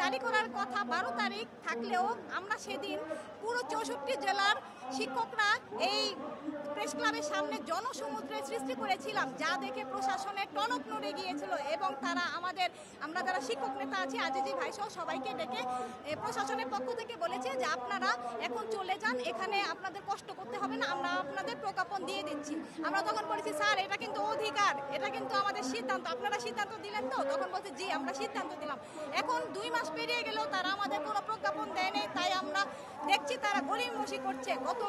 জারি করার কথা 12 তারিখ থাকলেও আমরা সেদিন পুরো 64 জেলার শিক্ষকরা এই প্রেস ক্লাবের সামনে জনসমুদ্রের সৃষ্টি করেছিলাম, যা দেখে প্রশাসনের টনক নড়ে গিয়েছিল এবং তারা আমরা যারা শিক্ষক নেতা আছি আজিজি ভাই সহ সবাইকে ডেকে প্রশাসনের পক্ষ থেকে বলেছে যে আপনারা এখন চলে যান, এখানে আপনাদের কষ্ট করতে হবে না, আমরা আপনাদের প্রজ্ঞাপন দিয়ে দিচ্ছি। আমরা তখন বলেছি স্যার এটা কিন্তু অধিকার, এটা কিন্তু আমাদের সিদ্ধান্ত, আপনারা সিদ্ধান্ত দিলেন তো? তখন বলছে জি আমরা সিদ্ধান্ত দিলাম। এখন 2 মাস পেরিয়ে গেলেও তারা আমাদের কোনো প্রজ্ঞাপন দেয়নি, তাই আমরা দেখছি তারা গড়িমসি করছে। গত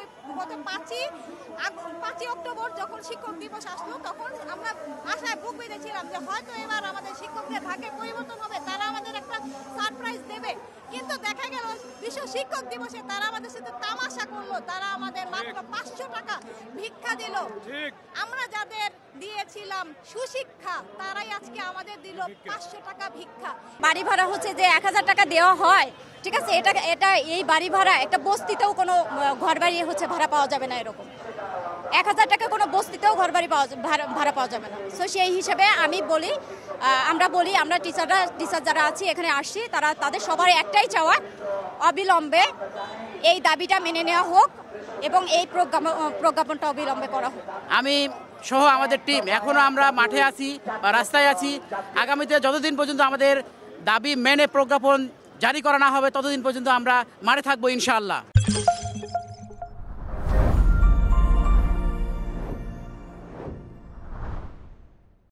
5ই অক্টোবর যখন শিক্ষক দিবস আসলো তখন আমরা আশায় বুক বেঁধেছিলাম যে হয়তো এবার আমাদের শিক্ষকদের ভাগ্যে পরিবর্তন হবে, তারা আমাদের একটা সারপ্রাইজ দেবে। কিন্তু দেখা গেল বিশ্ব শিক্ষক দিবসে তারা আমাদের সাথে তামাশা করলো, তারা আমাদের মাত্র 500 টাকা ভিক্ষা দিল। আমরা যাদের দিয়েছিলাম সুশিক্ষা তারাই আজকে আমাদের দিল 500 টাকা ভিক্ষা। বাড়ি ভাড়া হচ্ছে যে 1000 টাকা দেওয়া হয়, ঠিক আছে, এটা এই বাড়ি ভাড়া একটা বস্তিতেও কোনো ঘর বাড়ি হচ্ছে ভাড়া পাওয়া যাবে না, এরকম 1000 টাকা কোনো বস্তিতেও ঘর বাড়ি ভাড়া পাওয়া যাবে না। সো সেই হিসেবে আমরা টিচার যারা আছি এখানে আসছি, তাদের সবার একটাই চাওয়া অবিলম্বে এই দাবিটা মেনে নেওয়া হোক এবং এই প্রজ্ঞাপনটা অবিলম্বে করা হোক। আমি সহ আমাদের টিম এখনো আমরা মাঠে আছি বা রাস্তায় আছি। আগামীতে যতদিন পর্যন্ত আমাদের দাবি মেনে প্রজ্ঞাপন জারি করা না হবে ততদিন পর্যন্ত আমরা মাঠে থাকবো ইনশাআল্লাহ।